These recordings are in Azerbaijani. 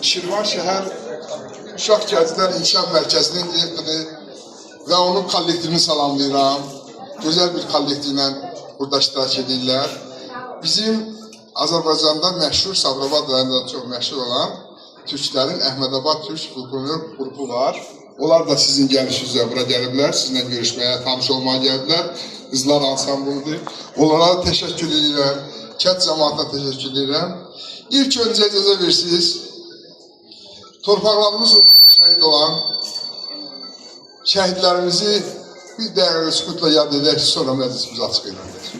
Şirvan şəhər Uşaq Gənclər İnkişaf Mərkəzinin direktoru və onun kollektivini salamlayıram. Gözəl bir kollektivlə burada iştirak edirlər. Bizim Azərbaycanda məşhur, Sabirabad rayonunda çox məşhur olan türklərin Əhmədabad Türk folklor qrupu var. Onlar da sizin gəlişinizə bura gəliblər, sizinlə görüşməyə, tanış olmaya gəliblər. Qızlar ansamblıdır. Onlara təşəkkür edirəm, kənd cəmaatına təşəkkür edirəm. İlk öncə icazə versiniz, torpaqlarımız uğrunda şəhid olan şəhidlərimizi bir dəqiqə sükutla yad edək, sonra məclisimizi açıq edək.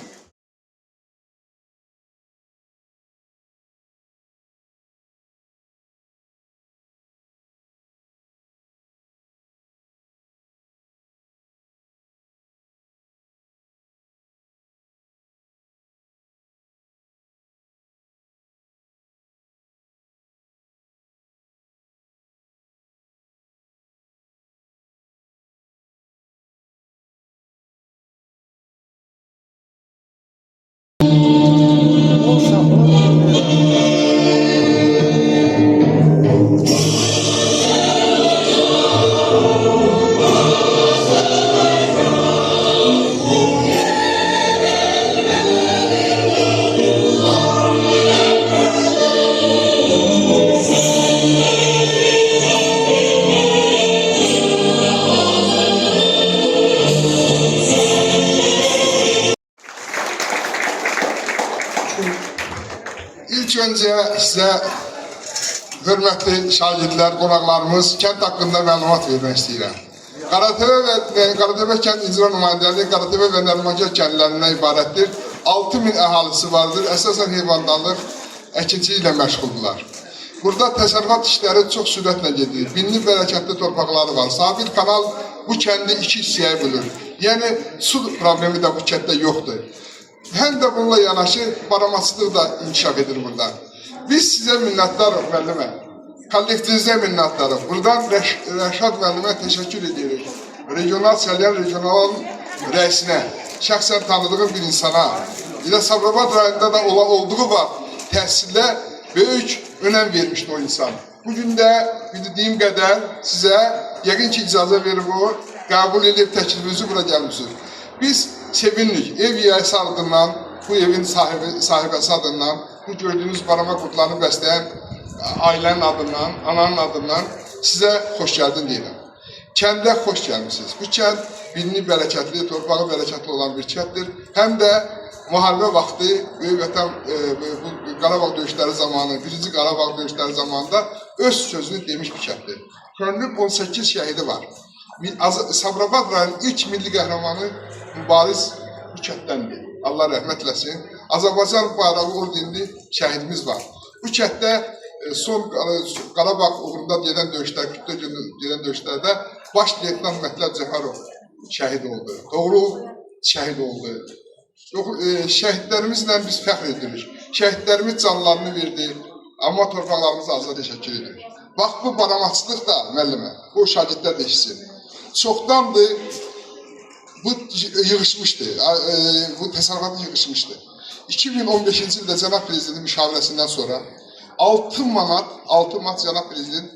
İlk öncə sizə hörmətli şagirdlər, qonaqlarımız kənd haqqında məlumat vermək istəyirəm. Qaratəpə kənd icra nümayəndəliyi Qaratəpə və Nərimanköy kəndlərindən ibarətdir. 6000 əhalisi vardır. Əsasən heyvandarlıq, əkinçiliyi ilə məşğuldurlar. Burada təsərrüfat işləri çox sürətlə gedir. Binli bərəkətli torpaqları var. Sabit kanal bu kəndi iki hissəyə bölür. Yəni su problemi də bu kənddə yoxdur. Həm də bununla yanaşı baramaçılıq da inkişaf edir burada. Biz sizə minnətdarıq müəllimə, kollektivinizə minnətdarıq. Buradan Rəşad müəllimə təşəkkür edirik. Regional Səlyan regional rəisinə, şəxsən tanıdığım bir insana, bir də Sabirabad rayonunda da olduğu var, təhsilə böyük önəm vermişdi o insan. Bugün də bildiyim qədər sizə yəqin ki icazə verib o, qəbul edib təklifinizi bura gəlmişsiniz. Biz sevindik, ev yiyəsi adından, bu evin sahibəsi adından, bu gördüyünüz barama qurtlarını bəsləyən ailənin adından, ananın adından sizə xoş gəldin deyirəm. Kəndə xoş gəlmişsiniz. Bu kənd binli bərəkətli, torpağı bərəkətli olan bir kənddir. Həm də müharibə vaxtı, Böyük Vətən Qarabağ döyüşləri zamanı, birinci Qarabağ döyüşləri zamanında öz sözünü demiş bir kənddir. Könlüm 18 şəhidi var. Sabirabad rayonun ilk milli qəhrəmanı mübariz bu kətdəndir. Allah rəhmət eləsin. Azərbaycan bayrağı ordinli şəhidimiz var. Bu kətdə son Qarabağ uğrunda gedən döyüşlərdə baş leytenant Mətləb Cəfərov şəhid oldu. Doğru şəhid oldu. Şəhidlərimizlə biz fəxr edirik. Şəhidlərimiz canlarını verdi. Amma torpaqlarımızı azad təşəkkür edirik. Bax bu baramaçılıq da müəllimə, bu şagirdlər də işçi. Çoxdandır bu yığışmışdı, bu təsərrüfatı yığışmışdı. 2015-ci ildə Cənab Prezidentin müşavirəsindən sonra 6 manat Cənab Prezident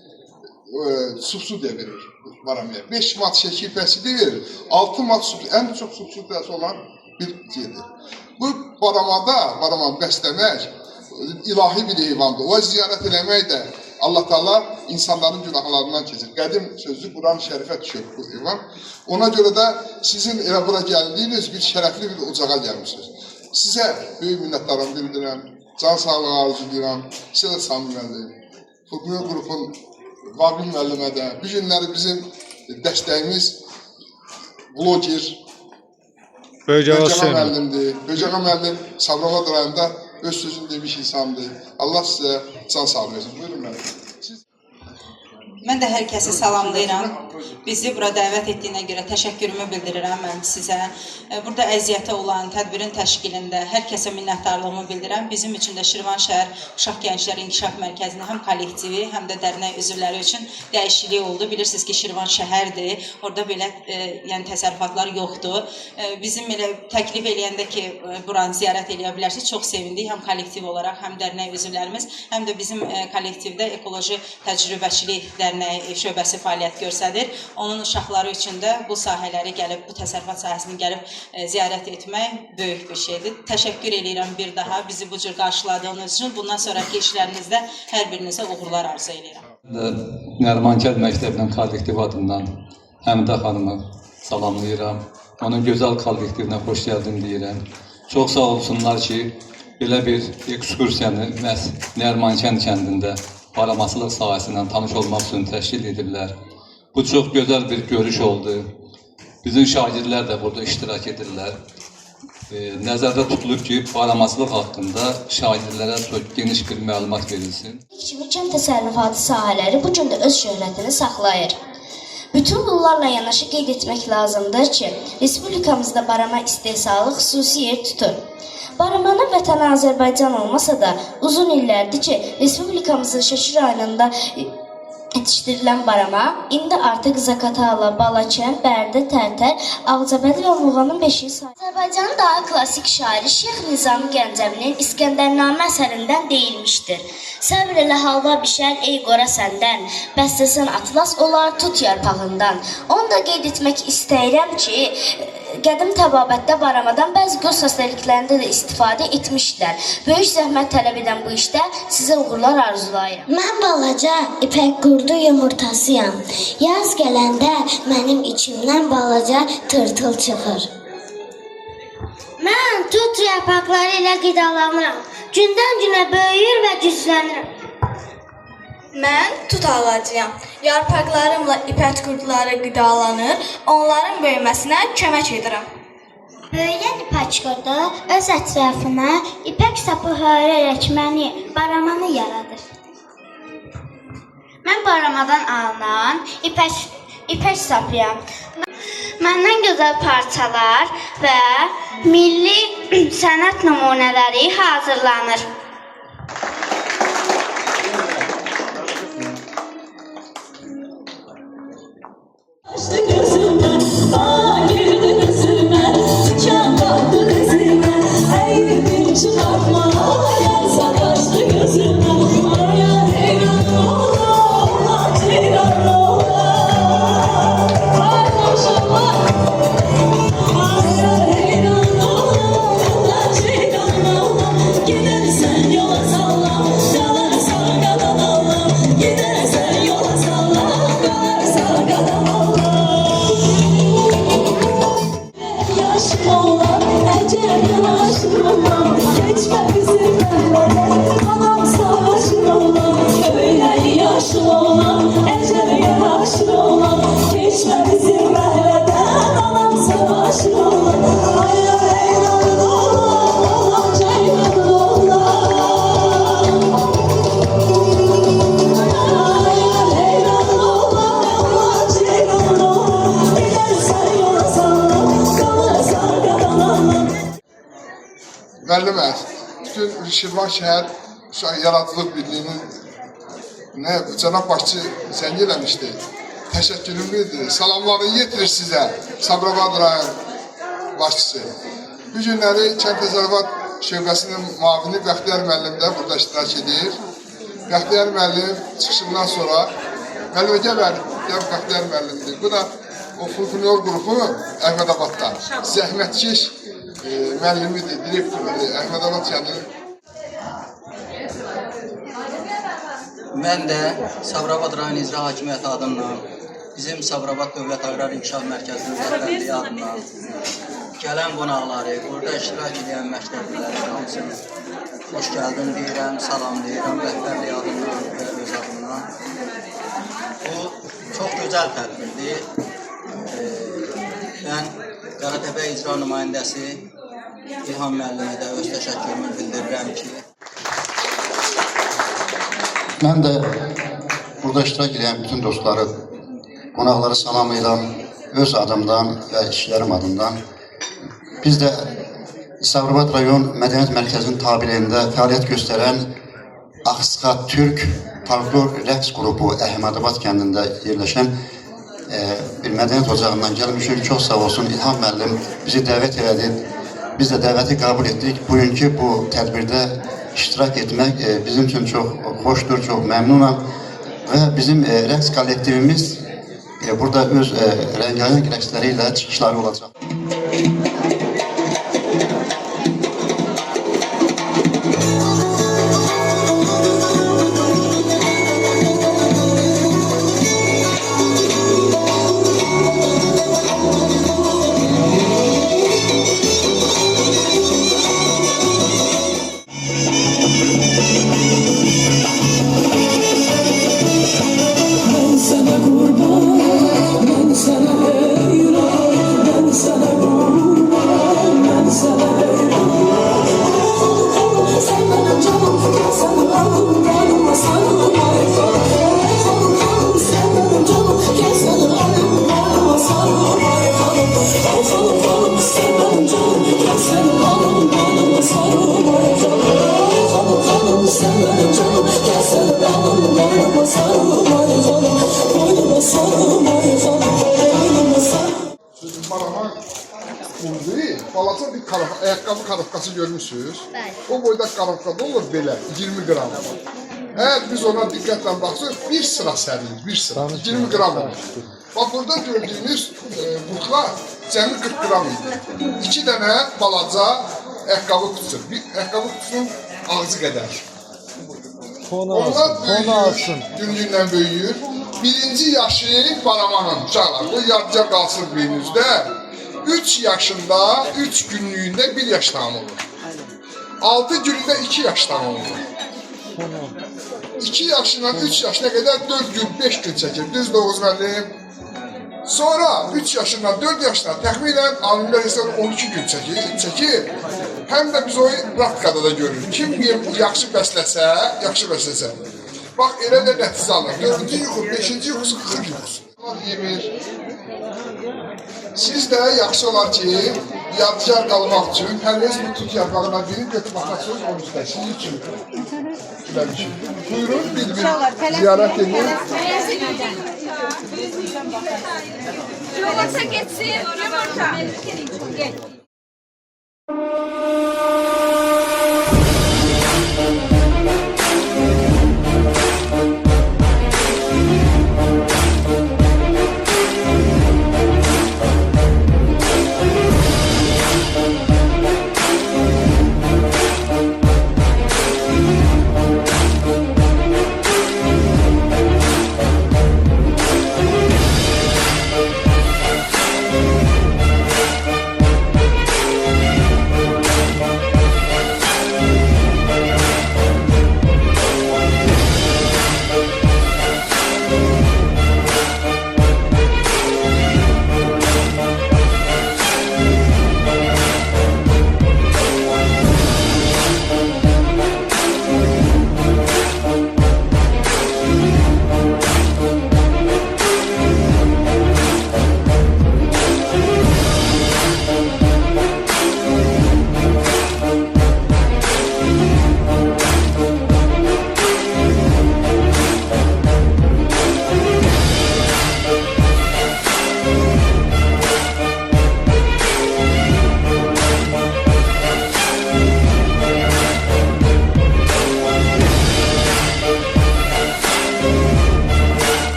subsidiya verir baramaya. 5 manat şəkil fəsili verir, 6 manat ən çox subsidiyası olan bir şeydir. Bu baramanı bəsləmək ilahi bir heyvandır. O ziyarət eləmək də Allah Teala insanların günahlarından keçir. Qədim sözü Quran-ı Şərifə düşür bu heyvan. Ona görə də sizin elə bura gəldiyiniz bir şərəfli bir ocağa gəlmişsiniz. Sizə böyük minnətdarım bildirəm, can sağlığı arzulayıram. Sizə də samimiyyədir. Folklor qrupun Vabil müəllimə də, bu günləri bizim dəstəyimiz bloger Böcəğə müəllimdir. Böcəğə müəllim Sabirabad rayonunda öz sözünü demiş insandır. Allah sizə can sağlığı versin. Buyurun müəllim. Mən də hər kəsi salamlayıram. Bizi bura dəvət etdiyinə görə təşəkkürümü bildirirəm mən sizə. Burada əziyyətə olan tədbirin təşkilində hər kəsə minnətdarlığımı bildirirəm. Bizim üçün də Şirvanşəhər Uşaq Gənclər İnkişaf Mərkəzinin həm kollektivi, həm də dərnək üzvləri üçün dəyişiklik oldu. Bilirsiniz ki, Şirvan şəhərdir. Orada belə yəni təsərrüfatlar yoxdur. Bizim elə təklif eləyəndə ki, buranı ziyarət eləyə bilərsiniz, çox sevindik. Həm kollektiv olaraq, həm dərnək üzvlərimiz, həm də bizim kollektivdə ekoloji təcrübəçilik dərnəyi şöbəsi fəaliyyət göstərir. Onun uşaqları üçün də bu sahələri gəlib, bu təsərrüfat sahəsini gəlib ziyarət etmək böyük bir şeydir. Təşəkkür edirəm bir daha bizi bu cür qarşıladığınız üçün. Bundan sonraki işlərinizdə hər birinizə uğurlar arzu edirəm. Nərimankənd Məktəbinin kollektiv adından Həmidə xanımı salamlayıram. Onun gözəl kollektivinə xoş gəldin deyirəm. Çox sağ olsunlar ki, belə bir ekskursiyanı məhz Nərimankənd kəndində baramasılıq sahəsindən tanış olmaq üçün təşkil edirlər. Bu çox gözəl bir görüş oldu. Bizim şagirdlər də burada iştirak edirlər. Nəzərdə tutulur ki, baramasılıq haqqında şagirdlərə çox geniş bir məlumat verilsin. Kimi kənd təsərrüfatı sahələri bu gün də öz şöhrətini saxlayır. Bütün bunlarla yanaşı qeyd etmək lazımdır ki, Respublikamızda barama istehsalı xüsusi yer tutur. Baramanın vətəni Azərbaycan olmasa da uzun illərdir ki, Respublikamızın Şəki rayonunda yetişdirilən barama indi artıq Zaqatala, Balakən, Bərdə, Tərtər, Ağcabədi və Muğanın beşiyi sayılır. Azərbaycanın daha klassik şairi Şeyx Nizami Gəncəvinin İskəndərnamə əsərindən deyilmişdir. Səbr elə halva bişər ey qora səndən, bəstəsən atlas olar tut yarpağından. Onu da qeyd etmək istəyirəm ki, qədim təbabətdə baramadan bəzi göz xəstəliklərində də istifadə etmişdilər. Böyük zəhmət tələb edən bu işdə sizə uğurlar arzulayıram. Mən balaca ipək qurdu yumurtasıyam. Yaz gələndə mənim içimdən balaca tırtıl çıxır. Mən tut yarpaqları ilə qidalanıram. Gündən günə böyüyür və güclənirəm. Mən tut ağacıyam. Yarpaqlarımla ipək qurdları qidalanır, onların böyüməsinə kömək edirəm. Böyüyən ipək qurdu öz ətrafına ipək sapı hörərək baramanı yaradır. Mən baramadan alınan ipək sapıyam. Məndən gözəl parçalar və milli sənət nümunələri hazırlanır. Müəllim bütün Şirvan şəhər Uşaq Yaradıcılıq Birliyinin cənab başçı zəng eləmişdi. Təşəkkürümü bildirir. Salamlarını yetirir sizə Sabirabad rayon başçısı. Bu günləri Kənd Təsərrüfat Şöbəsinin müavini Bəxtiyar müəllim də burada iştirak edir. Bəxtiyar müəllim çıxışından sonra müəllimə gəl Bəxtiyar müəllimdir. Bu da o folklor qrupu Əhmədabadda. Zəhmətkeş müəllimidir, direktorudur, Əhmədabad kəndinin. Mən də Sabirabad rayon icra hakimiyyəti adından, bizim Sabirabad Dövlət Aqrar İnkişaf Mərkəzinin rəhbərliyi adından gələn qonaqları, burada iştirak edən məktəblilərin hamısını xoş gəldin deyirəm, salamlayıram rəhbərliyi adından və öz adından. Bu çox gözəl tədbirdir. Mən Qaratəpə icra nümayəndəsi İlham müəllimə də öz təşəkkürümü bildirirəm ki, Mən də burada iştirak edən bütün dostları, qonaqları salamlayıram öz adımdan və işlərim adından. Biz də Sabirabad rayon Mədəniyyət Mərkəzinin tabeliyində fəaliyyət göstərən Axsqa Türk folklor rəqs qrupu Əhmədabad kəndində yerləşən bir mədəniyyət ocağından gəlmişik. Çox sağ olsun İlham müəllim bizi dəvət elədi. Biz də dəvəti qəbul etdik. Bugünkü bu tədbirdə iştirak etmək bizim üçün çox xoşdur, çox məmnunam. Və bizim rəqs kollektivimiz burada öz rəngarəng rəqsləri ilə çıxışları olacaq. Barama buldu, balaca bir ayaqqabı karafkası görmüşsünüz. O boyda karafkada olur belə 20 gram. Eğer biz ona diqqətlə baxsınız, bir sıra səriyiz, bir sıra 20 gram olur. Bak burada gördüğünüz butlar cəmi 40 gram idi. 2 dənə balaca ayaqqabı kutusu, bir ayaqqabı kutusunun ağzı qədər. Onlar büyüyür, günlüğünden büyüyür. Birinci yaşı baramanın uşaqlar, bu yadca qalsın beynizdə. 3 yaşında, 3 günlüğünde 1 yaş tamam olur. 6 günde 2 yaş tamam olur. 2 yaşından 3 yaşına kadar 4 gün, 5 gün çəkir. Düz Doğuz müəllim. Sonra 3 yaşından 4 yaşına təxminən alimlər hesab 12 gün çəkir. Həm də biz o praktikada da görürük. Kim yaxşı bəsləsə, bax elə də nəticə alır. 4-cü yuxu, 5-ci yuxusu 40 yuxusu. Yemir. Siz də yaxşı olar ki, yadgar qalmaq üçün hər heç bir tut yarpağına birini götürüb atarsınız onun üstə. Sizin üçün güləmişim. Buyurun, bir ziyarət edin. Yolasa geçsin. Gel.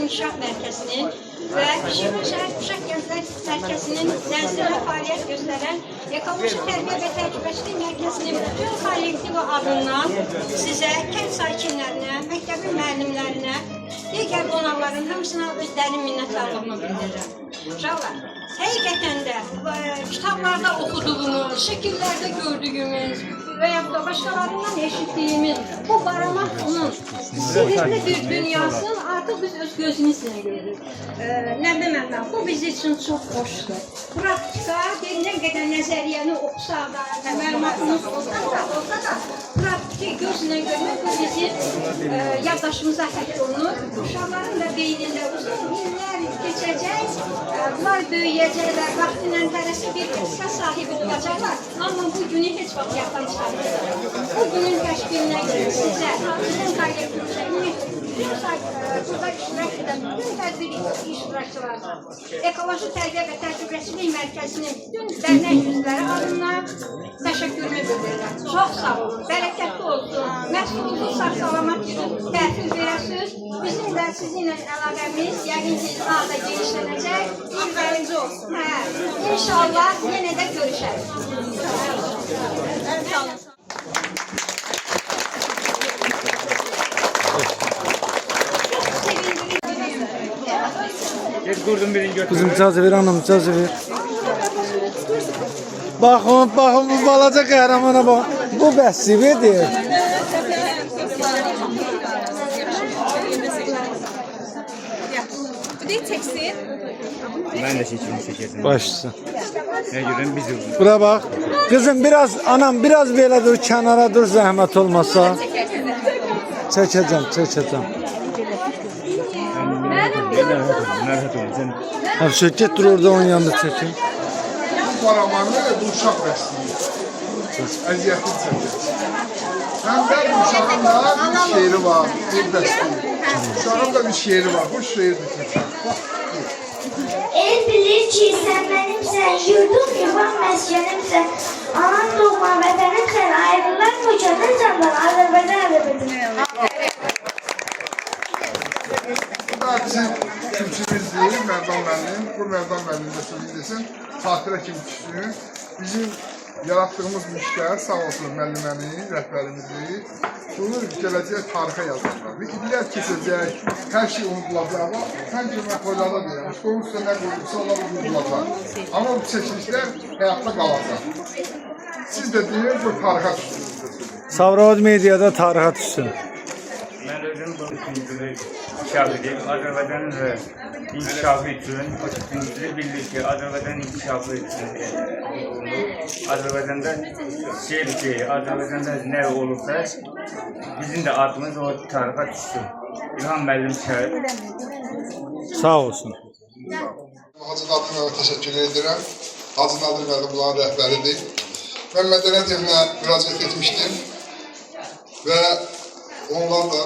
İnkişaf Mərkəzinin və Şirvan şəhər Uşaq Gənclər Mərkəzinin nəzdində fəaliyyət göstərən Ekoloji Tərbiyə və Təcrübəçilik Mərkəzinin bütün kollektivi adından sizə, kənd sakinlərinə, məktəbin müəllimlərinə, digər qonaqların hamısına öz dərin minnətdarlığımı bildirirəm. Uşaqlar, həqiqətən də kitablarda oxuduğumuz, şəkillərdə gördüyümüz və ya burada başkalarından eşitdiyimiz bu baramatının sihirli bir dünyasını artıq biz öz gözümüzlə görürük. Nə deməm mən, bu biz üçün çox xoşdur. Praktika, nə qədər nəzəriyyəni oxusaq da, məlumatımız olsa da, praktiki gözlə görmək bu bizim yaddaşımıza həkk olunur. Uşaqların da beynində uzun illər keçəcək, bunlar böyüyəcəklər, vaxtıyla tələsi bir qısa sahibi olacaqlar. Amma bu günü heç vaxt yaddan çıxarmayacaqlar. Bu günün təşkilinə görə sizə, sizin kollektivizə, burada iştirak edən bütün tədbir iştirakçılarına, Ekoloji Tərbiyə və Təcrübəçilik Mərkəzinin bütün dərnək üzvləri adından təşəkkürümü bildirirəm. Çox sağ olun, bərəkətli olsun, məhsulunuz sağ-salamat üçün təhvil verəsiniz. Bizim də sizinlə əlaqəmiz yəqin ki, daha da genişlənəcək, ilbərinci olsun. İnşallah yenə də görüşərik. Kızım icazə ver, anam icazə ver. Baxın, baxın bu balaca qəhrəmana bax. Bu bəssibədir. Ben de çekerim. Başsın. Ne görün biz Bura bax. Kızım biraz, anam biraz belə dur, kənara dur zəhmət olmasa. Çəkəcəm, çəkəcəm. Merhat olun. Sen Abi şirket dur orada onun yanında çekin. Bu baramanı bu uşaq bəsləyir. Əziyyətini çəkir. Həm də bu uşağın da bir şeiri var, bir bəsləyir. Uşağın da bir şeiri var, bu şeir bitir. El bilir ki sən mənimsən, yurdum yuvam məskənimsən. Anam doğma vətənimsən, ayrılar mükəmmel candan Azərbaycan ədəbiyyatı. Bu da bizim kültürümüzdür, Mərdan müəllim. Bu Mərdan müəllim də sözü desin, xatirə kimi düşsün. Bizim yaratdığımız müşkər, sağ olsun müəllimənin, rəhbərimizi, bunu gələcək tarixə yazarlar. Və illər keçəcək, hər şey unudulacaq. Sən ki, məqalələrdə deyirəm, onun üstə nə qoyulursa, onlar unudulacaq. Amma bu çəkilişlər həyatda qalacaq. Siz də deyin, bu tarixə düşsün. Sabirabad mediada tarixə düşsün. ben özüm bu düşüncülü inkişaf edeyim. Azerbaycan'ın ve inkişafı için, o düşüncülü bildik ki Azerbaycan'ın inkişafı için Azerbaycan'da Azerbaycan'da ne olursa bizim de adımız o tarife düşsün. İlham müəllim şahit. Sağ olsun. Hacı Nadir müəllimə təşəkkür edirəm. Hacı Nadir müəllim bunların rəhbəridir. Mən mədəniyyət evinə müraciət etmişdim və onlar da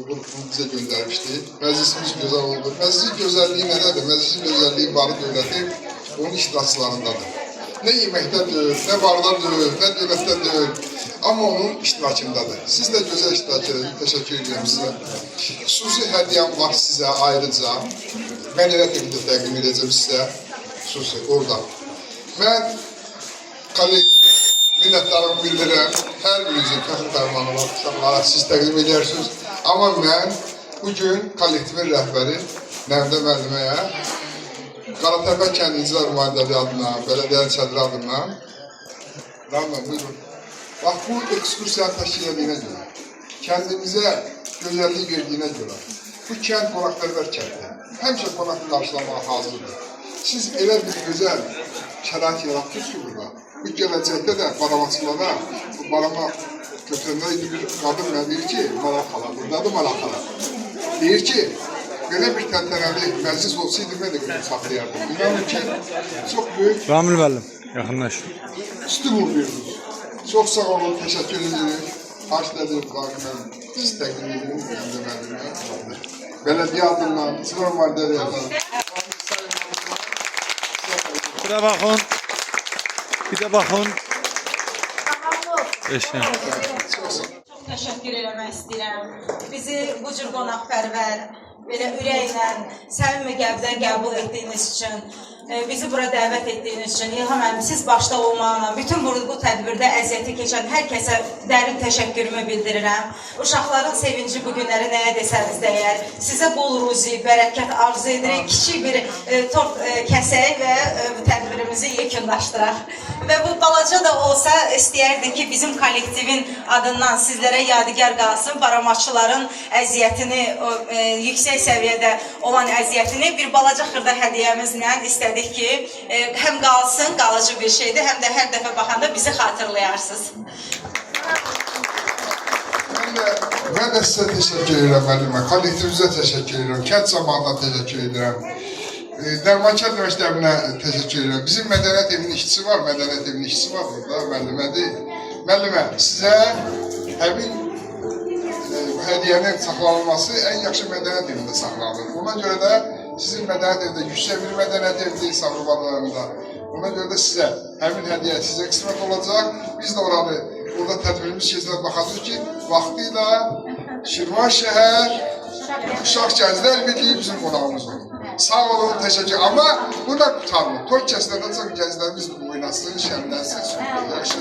bunu bizə göndərmişdi. Məclisimiz gözəl oldu. Məclisin gözəlliyi nədədir? Məclisin gözəlliyi barı dövləti onun iştirakçılarındadır. Nə yeməkdə deyil, nə barda deyil, nə dövlətdə deyil. Amma onun iştirakındadır. Siz də gözəl iştirak edin. Təşəkkür edirəm sizə. Xüsusi hədiyyəm var sizə ayrıca. Mədəniyyət evində təqdim edəcəm sizə. Xüsusi orada. Mən minnətdarımı bildirəm. Hər birinizin fəxr fərmanı var, uşaqlara siz təqdim edirsiniz. Amma mən bugün kollektivin rəhbəri Nəvdə müəlliməyə Qaratəpə kəndicilər nümayəndəliyi adına, bələdiyyənin sədri adından buyurun. Bax, bu ekskursiyanı təşkil ediyinə görə, kəndimizə gözəllik verdiyinə görə, bu kənd qonaqpərvər kənddir. Həmişə qonaqlı qarşılamağa hazırdır. Siz elə bir gözəl şərait yaratdınız ki burada. Bu gələcəkdə də baramaçılara, bu barama götürəndə bir qadın mənə deyir ki, Maral xala, buradadır Maral xala. Deyir ki, belə bir təntənəli məclis olsaydı, mən də bunu saxlayardım. İnanın ki, çox böyük... Ramil müəllim, yaxınlaş. Üstü vurmuyoruz. Çox sağ olun, təşəkkür edirik. Haş nədir, müqayimən, siz təqdim edirik, Nəvdə müəllimə. Bələdiyyə adından, Sınar Mardəli adından. Bir də baxın. Bir də baxın. Eşin. Çox təşəkkür eləmək istəyirəm. Bizi bu cür qonaqpərvər, belə ürəklə, səmimi qəlbdən qəbul etdiyiniz üçün. bizi bura dəvət etdiyiniz üçün İlham müəllim, siz başda olmaqla bütün bu tədbirdə əziyyəti keçən hər kəsə dərin təşəkkürümü bildirirəm. Uşaqların sevinci bu günləri nəyə desəniz dəyər. Sizə bol ruzi, bərəkət arzu edirik. Kiçik bir tort kəsək və tədbirimizi yekunlaşdıraq. Və bu balaca da olsa istəyərdik ki, bizim kollektivin adından sizlərə yadigar qalsın. Baramaçıların əziyyətini, yüksək səviyyədə olan əziyyətini bir balaca xırda hədiyyəmizlə istədik ki, həm qalsın, qalıcı bir şeydir, həm də hər dəfə baxanda bizi xatırlayarsınız. Ben de size teşekkür ederim müəllimə, kollektivimizə teşekkür ederim, kənd cəmaatına teşekkür ederim. Dərmankənd məktəbinə teşekkür ederim. Bizim mədəniyyət evinin işçisi var, mədəniyyət evinin işçisi var burada, müəllimə deyil. Müəllimə, sizə həmin hədiyyənin saxlanılması ən yaxşı mədəniyyət evində saxlanılır. Ona görə də sizin mədəniyyət evində yüksək bir mədəniyyət evi deyil Sabirabadlarında. Ona görə də sizə həmin hədiyyə sizə qismət olacaq. Biz də oranı, burada tədbirimiz keçirək baxacaq ki, vaxtıyla Şirvanşəhər Uşaq Gənclər Birliyi bizim qonağımız olur. Sağ olun, teşekkür. Ama burada tutarlı. Toy kəsiləndə çox gənclərimiz oynasın, şənlənsin, yaxşı.